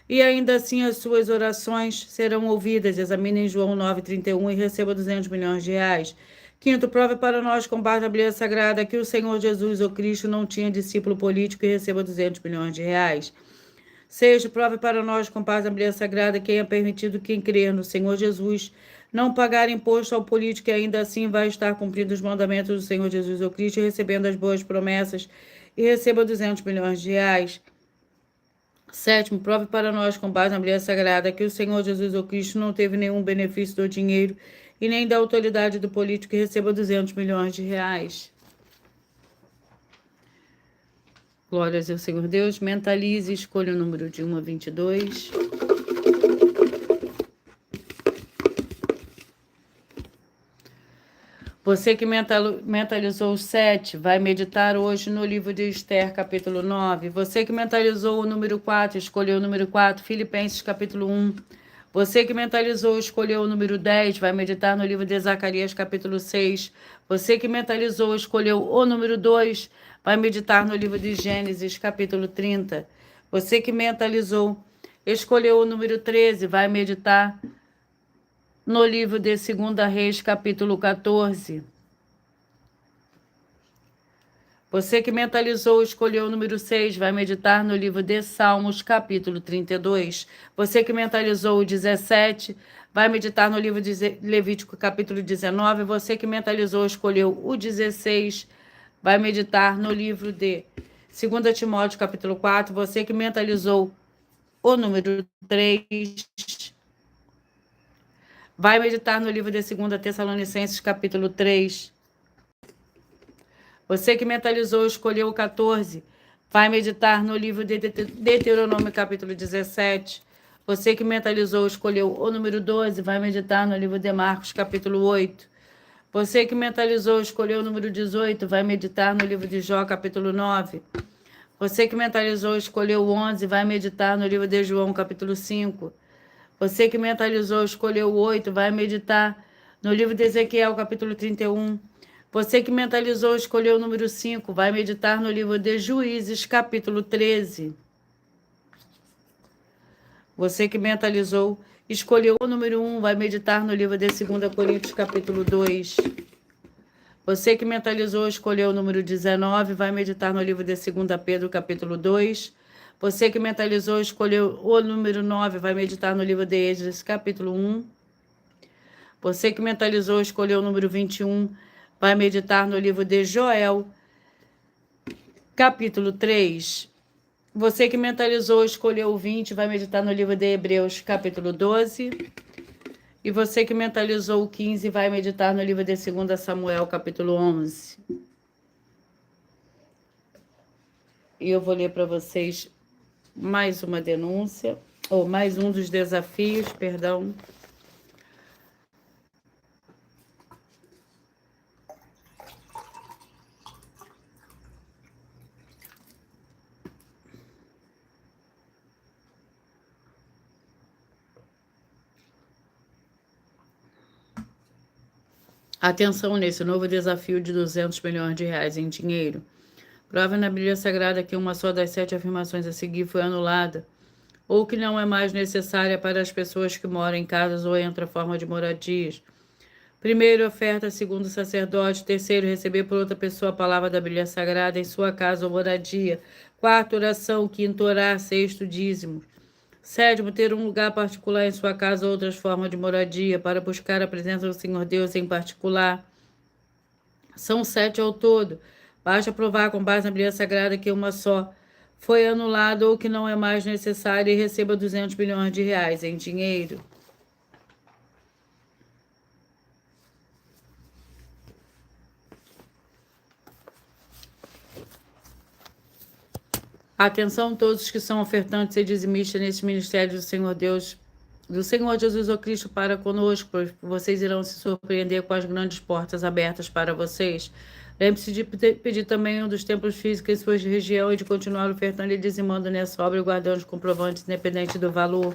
e ainda assim as suas orações serão ouvidas. Examine em João 9,31 e receba 200 milhões de reais. Quinto, prove para nós, com base na Bíblia Sagrada, que o Senhor Jesus, o Cristo, não tinha discípulo político e receba 200 milhões de reais. Sexto, prove para nós, com base na Bíblia Sagrada, que é permitido quem crer no Senhor Jesus não pagar imposto ao político e ainda assim vai estar cumprindo os mandamentos do Senhor Jesus, o Cristo, e recebendo as boas promessas e receba 200 milhões de reais. Sétimo, prove para nós, com base na Bíblia Sagrada, que o Senhor Jesus, o Cristo, não teve nenhum benefício do dinheiro e nem da autoridade do político e receba 200 milhões de reais. Glórias ao Senhor Deus. Mentalize, escolha o número de 1 a 22. Você que mentalizou o 7, vai meditar hoje no livro de Esther, capítulo 9. Você que mentalizou o número 4, escolheu o número 4, Filipenses, capítulo 1. Você que mentalizou, escolheu o número 10, vai meditar no livro de Zacarias, capítulo 6. Você que mentalizou, escolheu o número 2, vai meditar no livro de Gênesis, capítulo 30. Você que mentalizou, escolheu o número 13, vai meditar no livro de 2 Reis, capítulo 14. Você que mentalizou, escolheu o número 6, vai meditar no livro de Salmos, capítulo 32. Você que mentalizou o 17, vai meditar no livro de Levítico, capítulo 19. Você que mentalizou, escolheu o 16, vai meditar no livro de 2 Timóteo, capítulo 4. Você que mentalizou o número 3, vai meditar no livro de 2 Tessalonicenses, capítulo 3. Você que mentalizou, escolheu o 14, vai meditar no livro de Deuteronômio, capítulo 17. Você que mentalizou, escolheu o número 12, vai meditar no livro de Marcos, capítulo 8. Você que mentalizou, escolheu o número 18, vai meditar no livro de Jó, capítulo 9. Você que mentalizou, escolheu o 11, vai meditar no livro de João, capítulo 5. Você que mentalizou, escolheu o 8, vai meditar no livro de Ezequiel, capítulo 31. Você que mentalizou, escolheu o número 5, vai meditar no livro de Juízes, capítulo 13. Você que mentalizou, escolheu o número 1, vai meditar no livro de 2 Coríntios, capítulo 2. Você que mentalizou, escolheu o número 19, vai meditar no livro de 2 Pedro, capítulo 2. Você que mentalizou, escolheu o número 9, vai meditar no livro de Esdras, capítulo 1. Você que mentalizou, escolheu o número 21, vai meditar no livro de Joel, capítulo 3. Você que mentalizou, escolheu o 20, vai meditar no livro de Hebreus, capítulo 12. E você que mentalizou o 15, vai meditar no livro de 2 Samuel, capítulo 11. E eu vou ler para vocês mais uma denúncia, ou mais um dos desafios, perdão. Atenção nesse novo desafio de 200 milhões de reais em dinheiro. Prova na Bíblia Sagrada que uma só das 7 afirmações a seguir foi anulada, ou que não é mais necessária para as pessoas que moram em casas ou em outra forma de moradias. Primeiro, oferta segundo o sacerdote. Terceiro, receber por outra pessoa a palavra da Bíblia Sagrada em sua casa ou moradia. Quarto, oração. Quinto, orar. Sexto, dízimo. Sétimo, ter um lugar particular em sua casa ou outras formas de moradia para buscar a presença do Senhor Deus em particular. São 7 ao todo. Basta provar com base na Bíblia Sagrada que uma só foi anulada ou que não é mais necessária e receba 200 milhões de reais em dinheiro. Atenção todos que são ofertantes e dizimistas nesse ministério do Senhor Deus, do Senhor Jesus o Cristo para conosco, pois vocês irão se surpreender com as grandes portas abertas para vocês. Lembre-se de pedir também um dos templos físicos em sua região e de continuar ofertando e dizimando nessa obra e guardando os comprovantes independente do valor.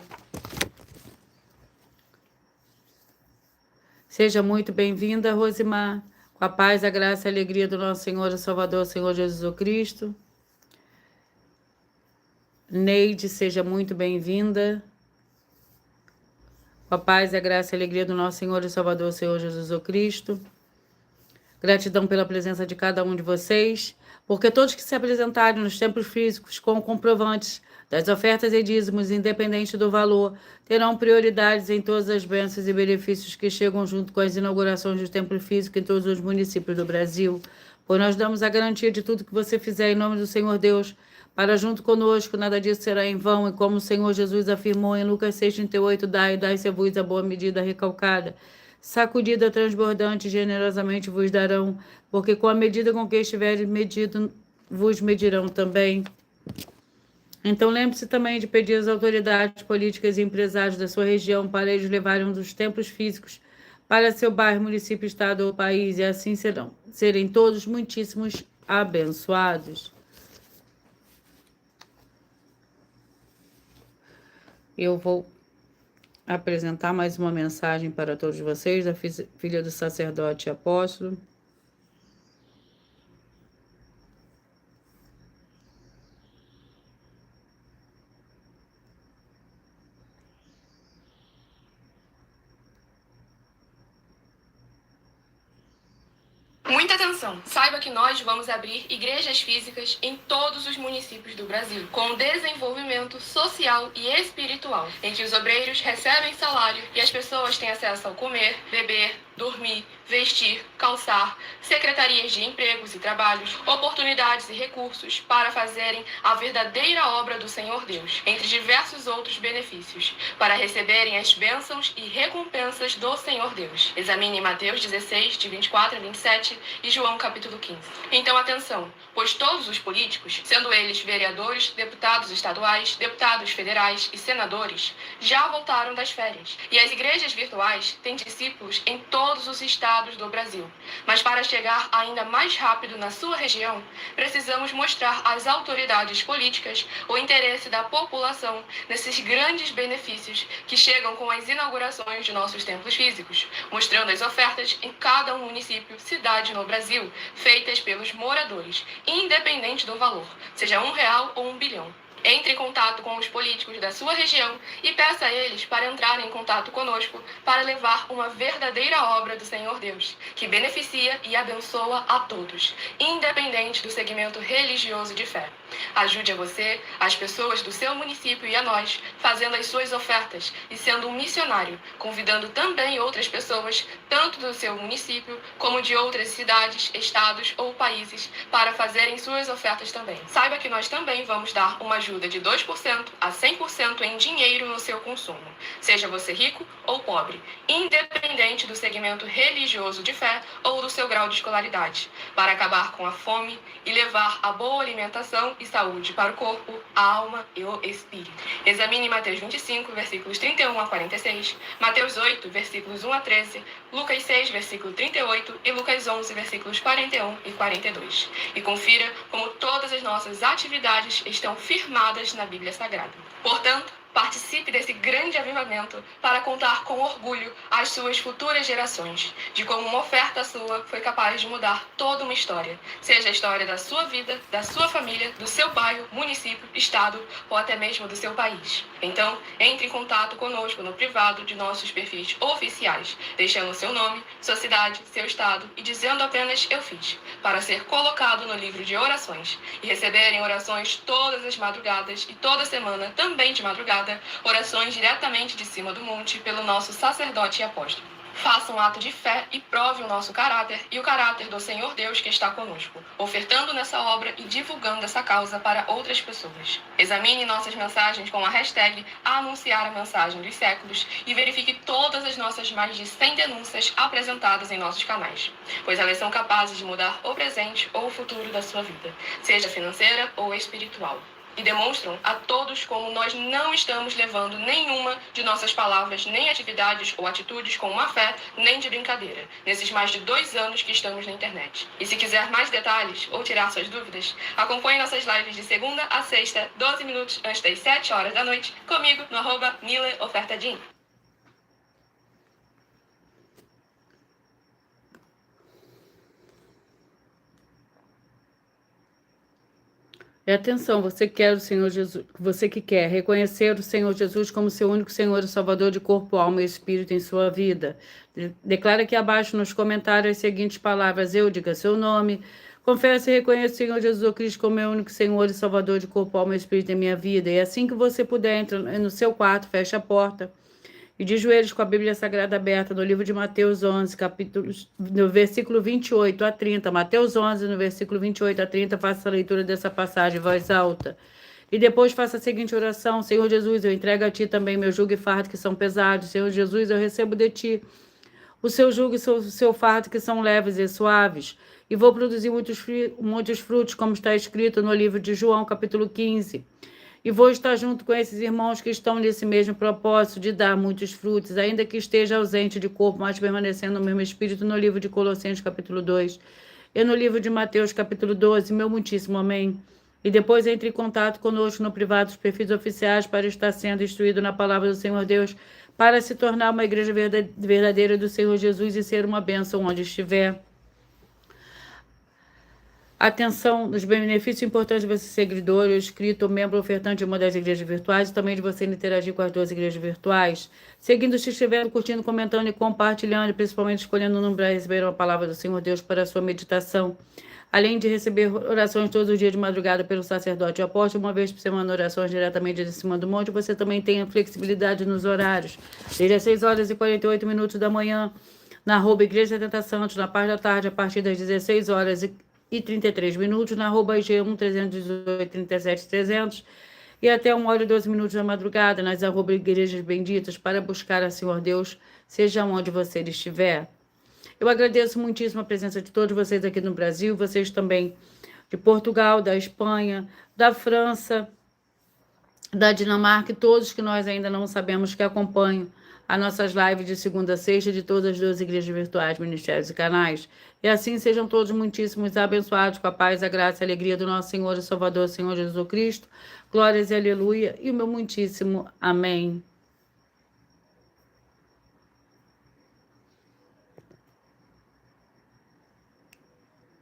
Seja muito bem-vinda, Rosimar, com a paz, a graça e a alegria do nosso Senhor e Salvador, Senhor Jesus o Cristo. Neide, seja muito bem-vinda. Com a paz, a graça e a alegria do nosso Senhor e Salvador, Senhor Jesus o Cristo. Gratidão pela presença de cada um de vocês, porque todos que se apresentarem nos templos físicos com comprovantes das ofertas e dízimos, independente do valor, terão prioridades em todas as bênçãos e benefícios que chegam junto com as inaugurações do templo físico em todos os municípios do Brasil. Pois nós damos a garantia de tudo que você fizer em nome do Senhor Deus, para junto conosco, nada disso será em vão, e como o Senhor Jesus afirmou em Lucas 6,38, dai-se-vos a boa medida recalcada, sacudida, transbordante, generosamente vos darão, porque com a medida com que estiverem medido, vos medirão também. Então lembre-se também de pedir às autoridades políticas e empresários da sua região para eles levarem um dos templos físicos para seu bairro, município, estado ou país, e assim serem todos muitíssimos abençoados. Eu vou apresentar mais uma mensagem para todos vocês, da filha do sacerdote e apóstolo. Muito Muita atenção! Saiba que nós vamos abrir igrejas físicas em todos os municípios do Brasil, com desenvolvimento social e espiritual, em que os obreiros recebem salário e as pessoas têm acesso ao comer, beber, dormir, vestir, calçar, secretarias de empregos e trabalhos, oportunidades e recursos para fazerem a verdadeira obra do Senhor Deus, entre diversos outros benefícios, para receberem as bênçãos e recompensas do Senhor Deus. Examine Mateus 16, de 24 a 27 e João capítulo 15. Então atenção, pois todos os políticos, sendo eles vereadores, deputados estaduais, deputados federais e senadores, já voltaram das férias, e as igrejas virtuais têm discípulos em todos os estados do Brasil. Mas para chegar ainda mais rápido na sua região, precisamos mostrar às autoridades políticas o interesse da população nesses grandes benefícios que chegam com as inaugurações de nossos templos físicos, mostrando as ofertas em cada município, cidade no Brasil, feitas pelos moradores, independente do valor, seja R$1 ou 1 bilhão. Entre em contato com os políticos da sua região e peça a eles para entrarem em contato conosco para levar uma verdadeira obra do Senhor Deus, que beneficia e abençoa a todos, independente do segmento religioso de fé. Ajude a você, as pessoas do seu município e a nós, fazendo as suas ofertas e sendo um missionário, convidando também outras pessoas, tanto do seu município como de outras cidades, estados ou países, para fazerem suas ofertas também. Saiba que nós também vamos dar uma ajuda de 2% a 100% em dinheiro no seu consumo, seja você rico ou pobre, independente do segmento religioso de fé ou do seu grau de escolaridade, para acabar com a fome e levar a boa alimentação e saúde para o corpo, a alma e o espírito. Examine Mateus 25, versículos 31 a 46, Mateus 8, versículos 1 a 13, Lucas 6, versículo 38 e Lucas 11, versículos 41 e 42. E confira como todas as nossas atividades estão firmadas na Bíblia Sagrada. Portanto, participe desse grande avivamento para contar com orgulho às suas futuras gerações de como uma oferta sua foi capaz de mudar toda uma história, seja a história da sua vida, da sua família, do seu bairro, município, estado ou até mesmo do seu país. Então, entre em contato conosco no privado de nossos perfis oficiais, deixando seu nome, sua cidade, seu estado e dizendo apenas "eu fiz", para ser colocado no livro de orações e receberem orações todas as madrugadas e toda semana, também de madrugada, orações diretamente de cima do monte pelo nosso sacerdote e apóstolo. Faça um ato de fé e prove o nosso caráter e o caráter do Senhor Deus que está conosco, ofertando nessa obra e divulgando essa causa para outras pessoas. Examine nossas mensagens com a hashtag #anunciar a mensagem dos séculos e verifique todas as nossas mais de 100 denúncias apresentadas em nossos canais, pois elas são capazes de mudar o presente ou o futuro da sua vida, seja financeira ou espiritual. E demonstram a todos como nós não estamos levando nenhuma de nossas palavras, nem atividades ou atitudes com má fé, nem de brincadeira, nesses mais de 2 anos que estamos na internet. E se quiser mais detalhes ou tirar suas dúvidas, acompanhe nossas lives de segunda a sexta, 12 minutos antes das 7 horas da noite, comigo no @MileOfertaDin. E atenção, você quer o Senhor Jesus, você que quer reconhecer o Senhor Jesus como seu único Senhor e Salvador de corpo, alma e espírito em sua vida. Declara aqui abaixo nos comentários as seguintes palavras: eu, diga seu nome. Confesso e reconheço o Senhor Jesus Cristo como meu único Senhor e Salvador de corpo, alma e espírito em minha vida. E assim que você puder, entra no seu quarto, fecha a porta e de joelhos com a Bíblia Sagrada aberta no livro de Mateus 11, no versículo 28 a 30. Mateus 11, no versículo 28 a 30, faça a leitura dessa passagem em voz alta. E depois faça a seguinte oração: Senhor Jesus, eu entrego a Ti também meu jugo e fardo que são pesados. Senhor Jesus, eu recebo de Ti o seu jugo e o seu fardo que são leves e suaves. E vou produzir muitos frutos, como está escrito no livro de João, capítulo 15. E vou estar junto com esses irmãos que estão nesse mesmo propósito de dar muitos frutos, ainda que esteja ausente de corpo, mas permanecendo no mesmo espírito, no livro de Colossenses, capítulo 2, e no livro de Mateus, capítulo 12, meu muitíssimo amém. E depois entre em contato conosco no privado dos perfis oficiais para estar sendo instruído na palavra do Senhor Deus, para se tornar uma igreja verdadeira do Senhor Jesus e ser uma bênção onde estiver. Atenção nos benefícios importantes de você ser seguidor, inscrito, membro ofertante de uma das igrejas virtuais e também de você interagir com as 2 igrejas virtuais. Seguindo, se inscrevendo, curtindo, comentando e compartilhando, principalmente escolhendo o número para receber uma palavra do Senhor Deus para a sua meditação. Além de receber orações todos os dias de madrugada pelo sacerdote apóstolo, uma vez por semana orações diretamente de cima do monte, você também tem a flexibilidade nos horários. Desde as 6h48 da manhã, na @Igreja Tentação Santos, na parte da tarde, a partir das 16h33, na @IG1 318 37 300 e até 1h12 da madrugada, nas @Igrejas Benditas, para buscar a Senhor Deus, seja onde você estiver. Eu agradeço muitíssimo a presença de todos vocês aqui no Brasil, vocês também de Portugal, da Espanha, da França, da Dinamarca e todos que nós ainda não sabemos que acompanham as nossas lives de segunda a sexta de todas as 2 igrejas virtuais, ministérios e canais. E assim sejam todos muitíssimos abençoados com a paz, a graça e a alegria do nosso Senhor e Salvador, Senhor Jesus Cristo. Glórias e aleluia. E o meu muitíssimo amém.